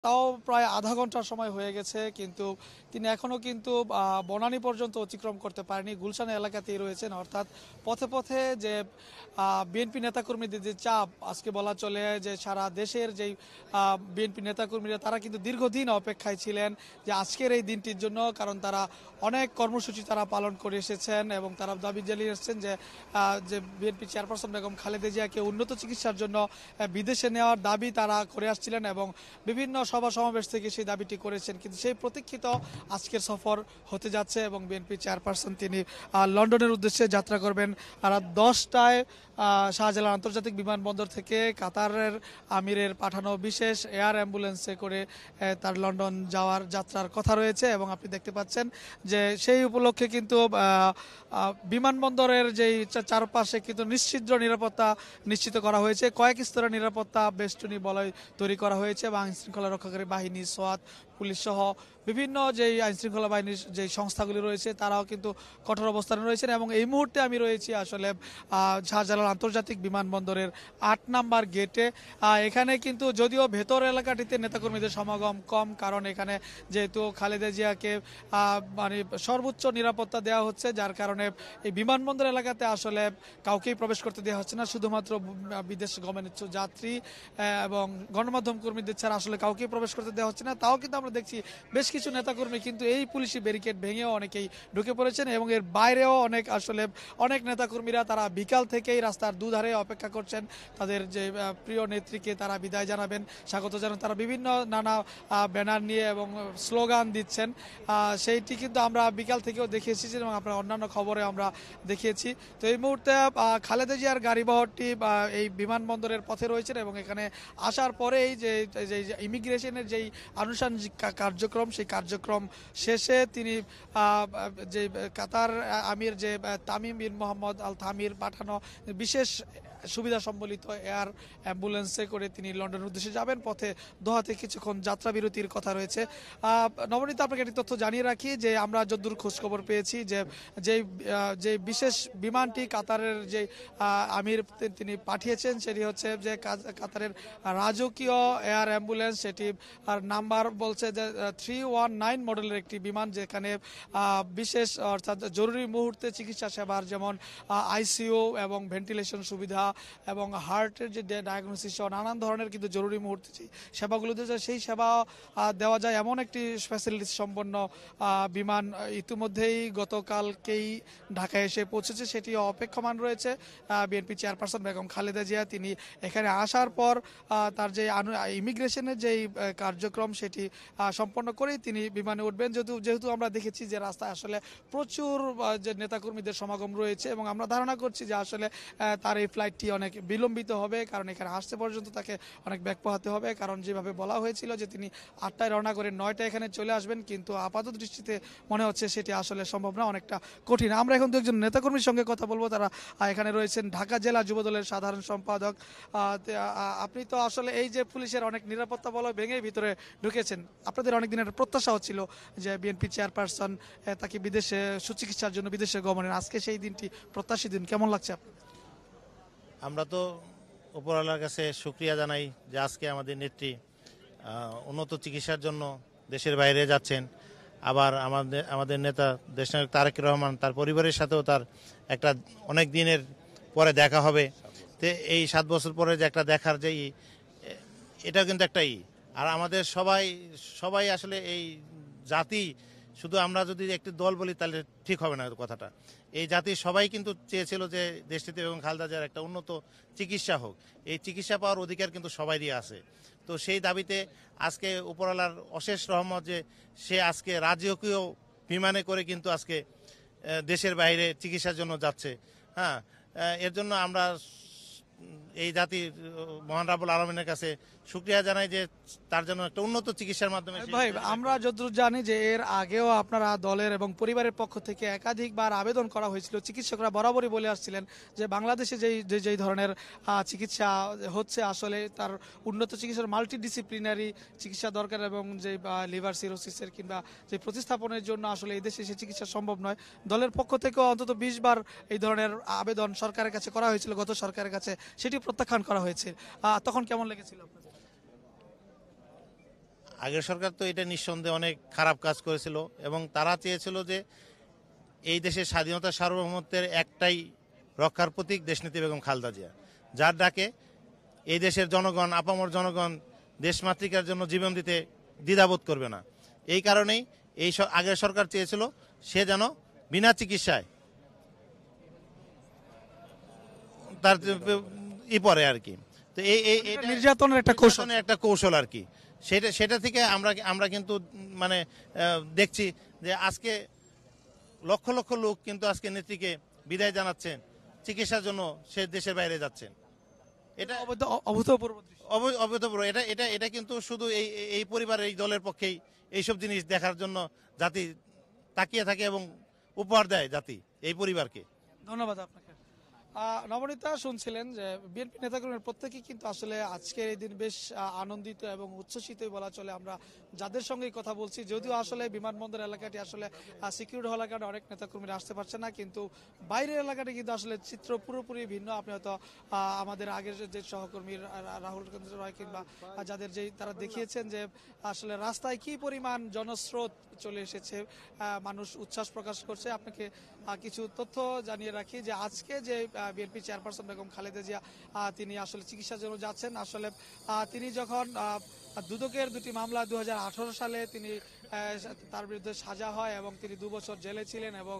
তাও প্রায় আধা ঘন্টার সময় হয়ে গেছে, কিন্তু তিনি এখনও কিন্তু বনানী পর্যন্ত অতিক্রম করতে পারেনি। গুলশান এলাকাতেই রয়েছেন, অর্থাৎ পথে পথে যে বিএনপি নেতাকর্মীদের যে চাপ, আজকে বলা চলে যে সারা দেশের যেই বিএনপি নেতাকর্মীরা তারা কিন্তু দীর্ঘদিন অপেক্ষায় ছিলেন যে আজকের এই দিনটির জন্য, কারণ তারা অনেক কর্মসূচি তারা পালন করে এসেছেন এবং তারা দাবি জানিয়ে এসেছেন যে বিএনপি চেয়ারপারসন বেগম খালেদা জিয়াকে উন্নত চিকিৎসার জন্য বিদেশে নেওয়ার দাবি তারা করে আসছিলেন এবং বিভিন্ন সভা সমাবেশ থেকে সেই দাবিটি করেছেন। কিন্তু সেই প্রতীক্ষিত আজকের সফর হতে যাচ্ছে এবং বিএনপি চেয়ারপারসন তিনি লন্ডনের উদ্দেশ্যে যাত্রা করবেন। আর 10টায় শাহজালাল আন্তর্জাতিক বিমানবন্দর থেকে কাতারের আমিরের পাঠানো বিশেষ এয়ার অ্যাম্বুলেন্সে করে তার লন্ডন যাওয়ার যাত্রার কথা রয়েছে এবং আপনি দেখতে পাচ্ছেন যে সেই উপলক্ষে কিন্তু বিমানবন্দরের যেই চারপাশে কিন্তু নিশ্ছিদ্র নিরাপত্তা নিশ্চিত করা হয়েছে। কয়েক স্তরের নিরাপত্তা বেষ্টনী বলয় তৈরি করা হয়েছে এবং আইনশৃঙ্খলা রক্ষাকারী বাহিনী, সোয়াত, পুলিশ সহ বিভিন্ন যেই আইনশৃঙ্খলা বাহিনীর যে সংস্থাগুলি রয়েছে তারাও কিন্তু কঠোর অবস্থানে রয়েছেন। এবং এই মুহূর্তে আমি রয়েছি আসলে শাহজালাল আন্তর্জাতিক বিমানবন্দরের 8 নাম্বার গেটে। এখানে কিন্তু যদিও ভেতর এলাকাটিতে নেতাকর্মীদের সমাগম কম, কারণ এখানে যেহেতু খালেদা জিয়াকে মানে সর্বোচ্চ নিরাপত্তা দেওয়া হচ্ছে, যার কারণে এই বিমানবন্দর এলাকাতে আসলে কাউকেই প্রবেশ করতে দেওয়া হচ্ছে না। শুধুমাত্র বিদেশ গমনের যাত্রী এবং গণমাধ্যম কর্মীদের ছাড়া আসলে কাউকেই প্রবেশ করতে দেওয়া হচ্ছে না। তাও কিন্তু আমরা দেখছি বেশ কিছু নেতাকর্মী কিন্তু এই পুলিশি ব্যারিকেড ভেঙেও অনেকেই ঢুকে পড়েছেন এবং এর বাইরেও অনেক নেতাকর্মীরা তারা বিকাল থেকেই রাস্তার দুধারে অপেক্ষা করছেন তাদের যে প্রিয় নেত্রীকে তারা বিদায় জানাবেন, স্বাগত জানান। তারা বিভিন্ন নানা ব্যানার নিয়ে এবং স্লোগান দিচ্ছেন। সেইটি কিন্তু আমরা বিকাল থেকেও দেখে এসেছি এবং আপনার অন্যান্য খবরে আমরা দেখিয়েছি। তো এই মুহূর্তে খালেদা জিয়ার গাড়িবহরটি এই বিমানবন্দরের পথে রয়েছেন এবং এখানে আসার পরেই যে ইমিগ্রেশনের যেই আনুষ্ঠানিক কার্যক্রম, সেই কার্যক্রম শেষে তিনি যে কাতার আমির যে তামিম বিন মোহাম্মদ আল থামির পাঠানো বিশেষ সুবিধা সম্বলিত এয়ার অ্যাম্বুলেন্সে করে তিনি লন্ডনের উদ্দেশ্যে যাবেন। পথে দোহাতে কিছুক্ষণ যাত্রা বিরতির কথা রয়েছে। নবনীতা, আপনাকে একটি তথ্য জানিয়ে রাখি যে আমরা যদ্দূর খোঁজখবর পেয়েছি যে বিশেষ বিমানটি কাতারের যে আমির তিনি পাঠিয়েছেন সেটি হচ্ছে যে কাতারের রাজকীয় এয়ার অ্যাম্বুলেন্স, সেটি আর নাম্বার বলছে যে 319 মডেলের একটি বিমান, যেখানে বিশেষ অর্থাৎ জরুরি মুহূর্তে চিকিৎসা সেবার যেমন আইসিইউ এবং ভেন্টিলেশন সুবিধা এবং হার্টের যে ডায়াগনোসিস সহ নানান ধরনের কিন্তু জরুরি মুহূর্তে সেবাগুলো সেই সেবা দেওয়া যায় এমন একটি ফ্যাসিলিটি সম্পন্ন বিমান ইতিমধ্যেই গতকালকেই ঢাকায় এসে পৌঁছেছে। সেটি অপেক্ষমান রয়েছে বিএনপি চেয়ারপারসন বেগম খালেদা জিয়া। তিনি এখানে আসার পর তার যে ইমিগ্রেশনের যেই কার্যক্রম সেটি সম্পন্ন করেই তিনি বিমানে উঠবেন। যেহেতু আমরা দেখেছি যে রাস্তায় আসলে প্রচুর যে নেতাকর্মীদের সমাগম রয়েছে এবং আমরা ধারণা করছি যে আসলে তার এই ফ্লাইটটি অনেক বিলম্বিত হবে, কারণ এখানে আসতে পর্যন্ত তাকে অনেক ব্যাক পোহাতে হবে। কারণ যেভাবে বলা হয়েছিল যে তিনি 8টায় রওনা করে 9টায় এখানে চলে আসবেন, কিন্তু আপাতত দৃষ্টিতে মনে হচ্ছে সেটি আসলে সম্ভব না, অনেকটা কঠিন। আমরা এখন একজন নেতাকর্মীর সঙ্গে কথা বলবো, তারা এখানে রয়েছেন ঢাকা জেলা যুবদলের সাধারণ সম্পাদক। আপনি তো আসলে এই যে পুলিশের অনেক নিরাপত্তা বলয় ভেঙে ভিতরে ঢুকেছেন, আপনাদের অনেক দিনের প্রত্যাশা হচ্ছিল যে বিএনপি চেয়ারপারসন তাকে বিদেশে সুচিকিৎসার জন্য বিদেশে গমনের, আজকে সেই দিনটি প্রত্যাশিত দিন, কেমন লাগছে আপনার? আমরা তো উপরওয়ালার কাছে শুকরিয়া জানাই যে আজকে আমাদের নেত্রী উন্নত চিকিৎসার জন্য দেশের বাইরে যাচ্ছেন। আবার আমাদের নেতা দেশনায়ক তারেক রহমান তার পরিবারের সাথেও তার একটা অনেক দিনের পরে দেখা হবে। তো এই 7 বছর পরে যে একটা দেখার যেই এটা কিন্তু একটাই, আর আমাদের সবাই আসলে এই জাতি, শুধু আমরা যদি একটি দল বলি তাহলে ঠিক হবে না কথাটা। এই জাতির সবাই কিন্তু চেয়েছিল যে দেশটিতে এবং খালেদা জিয়ার একটা উন্নত চিকিৎসা হোক। এই চিকিৎসা পাওয়ার অধিকার কিন্তু সবারই আছে। তো সেই দাবিতে আজকে উপরওয়ালার অশেষ রহমত যে সে আজকে রাজকীয় বিমানে করে কিন্তু আজকে দেশের বাইরে চিকিৎসার জন্য যাচ্ছে। হ্যাঁ, এর জন্য আমরা এই জাতির মহান রাব্বুল আলামিনের কাছে শুকরিয়া জানাই যে তার জন্য একটা উন্নত চিকিৎসার মাধ্যমে। ভাই, আমরা যতদূর জানি যে এর আগেও আপনারা দলের এবং পরিবারের পক্ষ থেকে একাধিকবার আবেদন করা হয়েছিল। চিকিৎসকরা বরাবরই বলে আসছিলেন যে বাংলাদেশে যেই ধরনের চিকিৎসা হচ্ছে আসলে তার উন্নত চিকিৎসার মাল্টিডিসিপ্লিনারি চিকিৎসা দরকার এবং যে লিভার সিরোসিসের কিংবা যে প্রতিস্থাপনের জন্য আসলে এই দেশে সে চিকিৎসা সম্ভব নয়। দলের পক্ষ থেকেও অন্তত 20 বার এই ধরনের আবেদন সরকারের কাছে করা হয়েছিল, গত সরকারের কাছে সেটি প্রত্যাখ্যান করা হয়েছে। তখন কেমন লেগেছিল আপনাদের? আগের সরকার তো এটা নিঃসন্দেহে অনেক খারাপ কাজ করেছিল এবং তারা চেয়েছিল যে এই দেশের স্বাধীনতা সার্বভৌমত্বের একটাই রক্ষার প্রতীক দেশনেত্রী বেগম খালেদা জিয়া, যার ডাকে এই দেশের জনগণ, আপামর জনগণ দেশমাতৃকার জন্য জীবন দিতে দ্বিধাবোধ করবে না। এই কারণেই আগের সরকার চেয়েছিল সে যেন বিনা চিকিৎসায় তার পরে আর কি। তো এটা নির্যাতনের একটা কৌশল আর কি। সেটা থেকে আমরা কিন্তু মানে দেখছি যে আজকে লক্ষ লক্ষ লোক কিন্তু আজকে নেত্রীকে বিদায় জানাচ্ছেন, চিকিৎসার জন্য সে দেশের বাইরে যাচ্ছেন। এটা অভূতপূর্ব। এটা কিন্তু শুধু এই পরিবার, এই দলের পক্ষেই এইসব জিনিস দেখার জন্য জাতি তাকিয়ে থাকে এবং উপহার দেয় জাতি এই পরিবারকে। ধন্যবাদ আপনাকে। নবনীতা শুনছিলেন যে বিএনপি নেতাকর্মীর প্রত্যেকেই কিন্তু আসলে আজকের এই দিন বেশ আনন্দিত এবং উচ্ছ্বসিতই বলা চলে। আমরা যাদের সঙ্গে কথা বলছি, যদিও আসলে বিমানবন্দর এলাকাটি আসলে সিকিউর হওয়ার কারণে অনেক নেতাকর্মীরা আসতে পারছে না, কিন্তু বাইরের এলাকাটি কিন্তু আসলে চিত্র পুরোপুরি ভিন্ন। আপনি হয়তো আমাদের আগের যে সহকর্মী রাহুল কেন্দ্র রায় কিংবা যাদের তারা দেখিয়েছেন যে আসলে রাস্তায় কি পরিমাণ জনস্রোত চলে এসেছে, মানুষ উচ্ছ্বাস প্রকাশ করছে। আপনাকে কিছু তথ্য জানিয়ে রাখি যে আজকে যে বিএনপি চেয়ারপারসন বেগম খালেদা জিয়া তিনি আসলে চিকিৎসার জন্য যাচ্ছেন। আসলে তিনি যখন দুদকের দুটি মামলা 2018 সালে তিনি তার বিরুদ্ধে সাজা হয় এবং তিনি 2 বছর জেলে ছিলেন এবং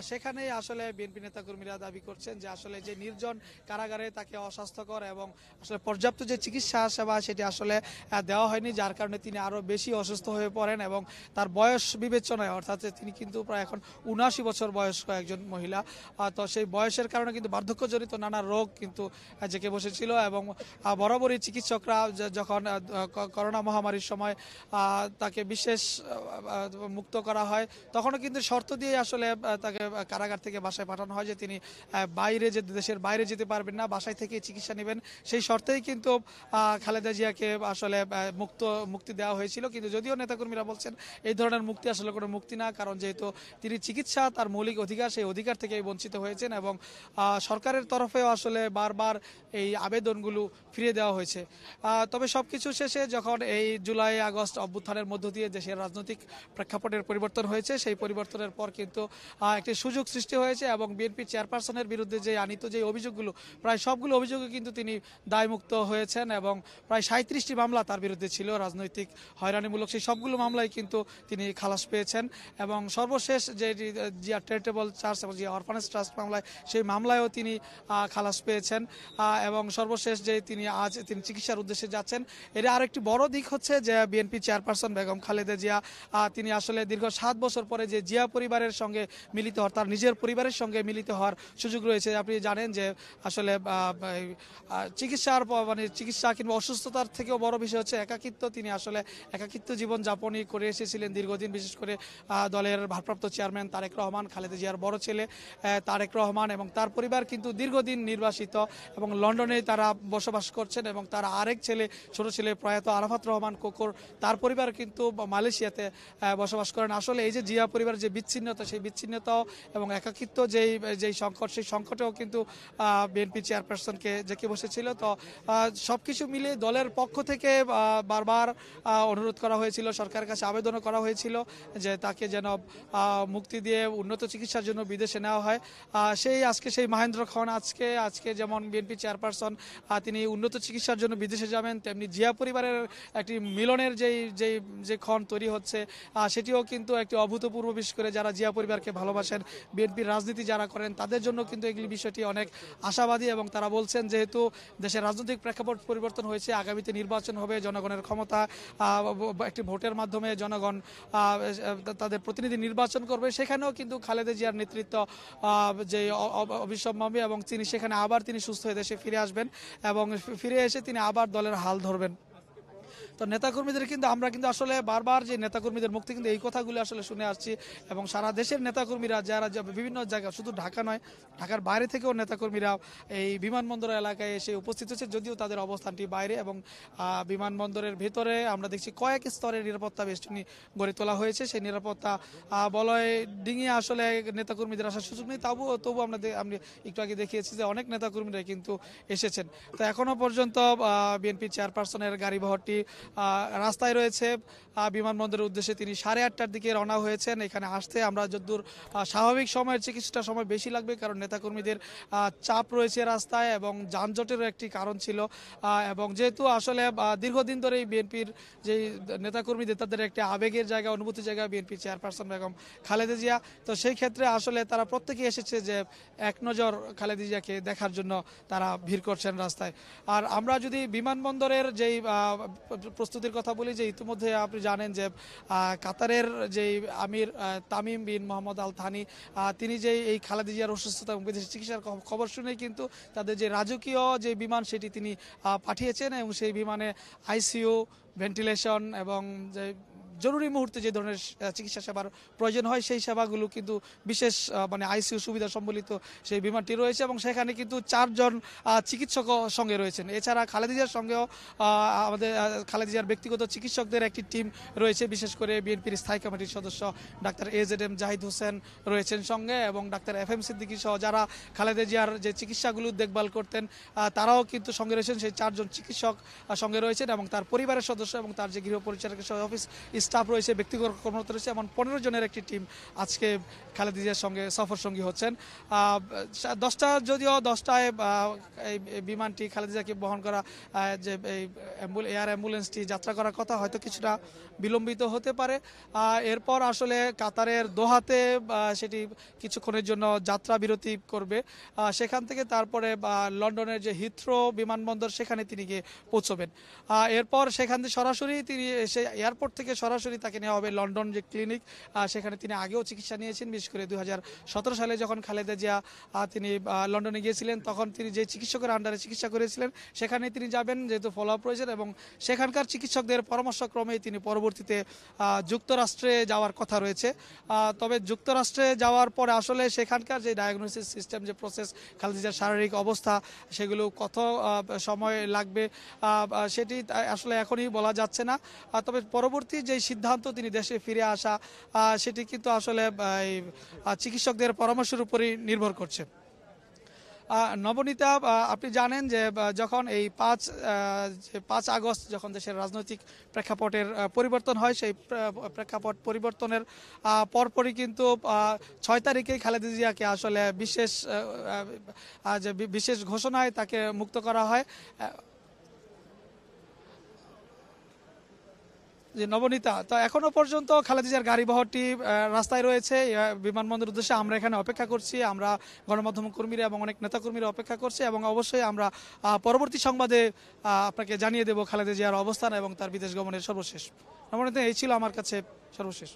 সেখানেই আসলে বিএনপি নেতাকর্মীরা দাবি করছেন যে আসলে যে নির্জন কারাগারে তাকে অস্বাস্থ্যকর এবং আসলে পর্যাপ্ত যে চিকিৎসা সেবা সেটি আসলে দেওয়া হয়নি, যার কারণে তিনি আরও বেশি অসুস্থ হয়ে পড়েন এবং তার বয়স বিবেচনায়, অর্থাৎ তিনি কিন্তু প্রায় এখন 79 বছর বয়স্ক একজন মহিলা। তো সেই বয়সের কারণে কিন্তু বার্ধক্যজনিত নানা রোগ কিন্তু জেঁকে বসেছিল এবং বরাবরই চিকিৎসকরা যখন করোনা মহামারীর সময় তাকে বিশেষ মুক্ত করা হয়, তখনও কিন্তু শর্ত দিয়ে আসলে তাকে কারাগার থেকে বাসায় পাঠানো হয় যে তিনি দেশের বাইরে যেতে পারবেন না, বাসায় থেকে চিকিৎসা নেবেন। সেই শর্তেই কিন্তু খালেদা জিয়াকে আসলে মুক্তি দেওয়া হয়েছিল। কিন্তু যদিও নেতাকর্মীরা বলছেন এই ধরনের মুক্তি আসলে কোনো মুক্তি না, কারণ যেহেতু তিনি চিকিৎসা তার মৌলিক অধিকার, সেই অধিকার থেকেই বঞ্চিত হয়েছেন এবং সরকারের তরফেও আসলে বারবার এই আবেদনগুলো ফিরিয়ে দেওয়া হয়েছে। তবে সবকিছু শেষে যখন এই জুলাই আগস্ট অভ্যুত্থানের মধ্য দিয়ে দেশের রাজনৈতিক প্রেক্ষাপটের পরিবর্তন হয়েছে, সেই পরিবর্তনের পর কিন্তু একটি সুযোগ সৃষ্টি হয়েছে এবং বিএনপি চেয়ারপারসনের বিরুদ্ধে যে আনিত যে অভিযোগগুলো, প্রায় সবগুলো অভিযোগে কিন্তু তিনি দায়মুক্ত হয়েছেন এবং প্রায় 37টি মামলা তার বিরুদ্ধে ছিল রাজনৈতিক হয়রানিমূলক, সেই সবগুলো মামলায় কিন্তু তিনি খালাস পেয়েছেন এবং সর্বশেষ যে জিয়া চ্যারিটেবল চার্চ এবং জিয়া অরফানেজ ট্রাস্ট মামলায়, সেই মামলায়ও তিনি খালাস পেয়েছেন এবং সর্বশেষ যে তিনি চিকিৎসার উদ্দেশ্যে যাচ্ছেন। এর আরেকটি বড় দিক হচ্ছে যে বিএনপি চেয়ারপারসন বেগম খালেদা জিয়া তিনি আসলে দীর্ঘ 7 বছর পরে যে জিয়া পরিবারের সঙ্গে মিলিত হওয়ার, তার নিজের পরিবারের সঙ্গে মিলিত হওয়ার সুযোগ রয়েছে। আপনি জানেন যে আসলে চিকিৎসা কিংবা অসুস্থতার থেকেও বড় বিষয় হচ্ছে একাকিত্ব। তিনি আসলে একাকিত্ব জীবন যাপনই করে এসেছিলেন দীর্ঘদিন, বিশেষ করে দলের ভারপ্রাপ্ত চেয়ারম্যান তারেক রহমান, খালেদা জিয়ার বড় ছেলে তারেক রহমান এবং তার পরিবার কিন্তু দীর্ঘদিন নির্বাসিত এবং লন্ডনে তারা বসবাস করছেন এবং তার আরেক ছেলে, ছোট ছেলে প্রয়াত আরাফাত রহমান কোকর, তার পরিবার কিন্তু মালয়েশিয়াতে বসবাস করেন। আসলে এই যে জিয়া পরিবারের যে বিচ্ছিন্নতা, সেই বিচ্ছিন্নতাও এবং একাকিত্ব যেই সংকট, সেই সংকটেও কিন্তু বিএনপি চেয়ারপারসনকে জেঁকে বসেছিল। তো সবকিছু মিলিয়ে দলের পক্ষ থেকে বারবার অনুরোধ করা হয়েছিল, সরকারের কাছে আবেদনও করা হয়েছিল যে তাকে যেন মুক্তি দিয়ে উন্নত চিকিৎসার জন্য বিদেশে নেওয়া হয়। আজকে সেই মহেন্দ্র খন আজকে যেমন বিএনপি চেয়ারপারসন তিনি উন্নত চিকিৎসার জন্য বিদেশে যাবেন, তেমনি জিয়া পরিবারের একটি মিলনের যে ক্ষণ তৈরি হচ্ছে সেটিও কিন্তু একটি অভূতপূর্ব, বিশেষ করে যারা জিয়া পরিবারকে ভালোবাসেন, বিএনপির রাজনীতি যারা করেন, তাদের জন্য কিন্তু এই বিষয়টি অনেক আশাবাদী এবং তারা বলছেন যেহেতু দেশের রাজনৈতিক প্রেক্ষাপট পরিবর্তন হয়েছে, আগামীতে নির্বাচন হবে, জনগণের ক্ষমতা একটি ভোটের মাধ্যমে জনগণ তাদের প্রতিনিধি নির্বাচন করবে, সেখানেও কিন্তু খালেদা জিয়ার নেতৃত্ব যে অবিস্মরণীয় এবং তিনি সেখানে আবার তিনি সুস্থ হয়ে দেশে ফিরে আসবেন এবং ফিরে এসে তিনি আবার দলের হাল ধরবেন। তো নেতাকর্মীদের কিন্তু আমরা কিন্তু আসলে বারবার যে নেতাকর্মীদের মুক্তি কিন্তু এই কথাগুলো আসলে শুনে আসছি এবং সারা দেশের নেতাকর্মীরা যারা বিভিন্ন জায়গা, শুধু ঢাকা নয়, ঢাকার বাইরে থেকেও নেতাকর্মীরা এই বিমানবন্দর এলাকায় এসে উপস্থিত হচ্ছে, যদিও তাদের অবস্থানটি বাইরে এবং বিমানবন্দরের ভেতরে আমরা দেখছি কয়েক স্তরের নিরাপত্তা বেষ্টনী গড়ে তোলা হয়েছে। সেই নিরাপত্তা বলয় ডিঙিয়ে আসলে নেতাকর্মীদের আসার সুযোগ নেই, তবু আমরা একটু আগে দেখিয়েছি যে অনেক নেতাকর্মীরা কিন্তু এসেছেন। তো এখনো পর্যন্ত বিএনপি চেয়ারপারসনের গাড়িবহরটি রাস্তায় রয়েছে। বিমানবন্দরের উদ্দেশ্যে তিনি 8:30টার দিকে রওনা হয়েছেন। এখানে আসতে আমরা যতদূর স্বাভাবিক সময়ের চেয়ে কিছুটা সময় বেশি লাগবে, কারণ নেতাকর্মীদের চাপ রয়েছে রাস্তায় এবং যানজটেরও একটি কারণ ছিল। এবং যেহেতু আসলে দীর্ঘদিন ধরে বিএনপির যে নেতাকর্মীদের তাদের একটা আবেগের জায়গা, অনুভূতির জায়গা বিএনপি চেয়ারপারসন বেগম খালেদা জিয়া, তো সেই ক্ষেত্রে আসলে তারা প্রত্যেকেই এসেছে যে এক নজর খালেদা জিয়াকে দেখার জন্য তারা ভিড় করছেন রাস্তায়। আর আমরা যদি বিমানবন্দরের যেই প্রস্তুতির কথা বলি, যে ইতিমধ্যে আপনি জানেন যে কাতারের যেই আমির তামিম বিন মোহাম্মদ আল থানি, তিনি যেই এই খালেদা জিয়ার অসুস্থতা এবং বিদেশি চিকিৎসার খবর শুনে কিন্তু তাদের যে রাজকীয় যে বিমান সেটি তিনি পাঠিয়েছেন, এবং সেই বিমানে আইসিইউ, ভেন্টিলেশন এবং যে জরুরি মুহূর্তে যে ধরনের চিকিৎসা সেবার প্রয়োজন হয় সেই সেবাগুলো কিন্তু বিশেষ মানে আইসিইউ সুবিধা সম্বলিত সেই বিমানটি রয়েছে, এবং সেখানে কিন্তু 4 জন চিকিৎসক সঙ্গে রয়েছেন। এছাড়া খালেদা জিয়ার সঙ্গেও আমাদের খালেদা জিয়ার ব্যক্তিগত চিকিৎসকদের একটি টিম রয়েছে, বিশেষ করে বিএনপির স্থায়ী কমিটির সদস্য ডাক্তার AZM জাহিদ হোসেন রয়েছেন সঙ্গে, এবং ডাক্তার FM সিদ্দিকী সহ যারা খালেদা জিয়ার যে চিকিৎসাগুলো দেখভাল করতেন তারাও কিন্তু সঙ্গে রয়েছেন। সেই 4 জন চিকিৎসক সঙ্গে রয়েছেন, এবং তার পরিবারের সদস্য এবং তার যে গৃহ পরিচালকের সহ অফিস স্টাফ রয়েছে, ব্যক্তিগত কর্মরত রয়েছে, এমন 15 জনের একটি টিম আজকে খালেদা জিয়ার সঙ্গে সফর সঙ্গী হচ্ছেন। 10টায় এই বিমানটি খালেদা জিয়াকে বহন করা যে এই এয়ার অ্যাম্বুলেন্সটি যাত্রা করার কথা, হয়তো কিছুটা বিলম্বিত হতে পারে। এরপর আসলে কাতারের দোহাতে সেটি কিছুক্ষণের জন্য যাত্রা বিরতি করবে। সেখান থেকে তারপরে লন্ডনের যে হিথ্রো বিমানবন্দর সেখানে তিনি গিয়ে পৌঁছবেন। এরপর সেখান থেকে সরাসরি তিনি সেই এয়ারপোর্ট থেকে সরাসরি তাকে নেওয়া হবে লন্ডন যে ক্লিনিক, সেখানে তিনি আগেও চিকিৎসা নিয়েছেন। বিশেষ করে 2017 সালে যখন খালেদা জিয়া তিনি লন্ডনে গিয়েছিলেন, তখন তিনি যে চিকিৎসকের আন্ডারে চিকিৎসা করেছিলেন সেখানে তিনি যাবেন, যেহেতু ফলো আপ রয়েছেন, এবং সেখানকার চিকিৎসকদের পরামর্শক্রমে তিনি পরবর্তীতে যুক্তরাষ্ট্রে যাওয়ার কথা রয়েছে। তবে যুক্তরাষ্ট্রে যাওয়ার পরে আসলে সেখানকার যে ডায়াগনোসিস সিস্টেম, যে প্রসেস, খালেদা জিয়ার শারীরিক অবস্থা, সেগুলো কত সময় লাগবে সেটি আসলে এখনই বলা যাচ্ছে না। তবে পরবর্তী যে সিদ্ধান্ত তিনি দেশে ফিরে আসা, সেটি কিন্তু আসলে চিকিৎসকদের পরামর্শের উপরই নির্ভর করছে। নবনীতা, আপনি জানেন যে যখন এই 5 আগস্ট যখন দেশের রাজনৈতিক প্রেক্ষাপটের পরিবর্তন হয়, সেই প্রেক্ষাপট পরিবর্তনের পরপরই কিন্তু 6 তারিখে খালেদা জিয়াকে আসলে বিশেষ ঘোষণায় তাকে মুক্ত করা হয়। যে নবনীতা, তো এখনো পর্যন্ত খালেদা জিয়ার গাড়িবহরটি রাস্তায় রয়েছে বিমানবন্দরের উদ্দেশ্যে। আমরা এখানে অপেক্ষা করছি, আমরা গণমাধ্যম কর্মীরা এবং অনেক নেতাকর্মীরা অপেক্ষা করছি, এবং অবশ্যই আমরা পরবর্তী সংবাদে আপনাকে জানিয়ে দেব খালেদা জিয়ার অবস্থান এবং তার বিদেশ গমনের সর্বশেষ। নবনীতা, এই ছিল আমার কাছে সর্বশেষ।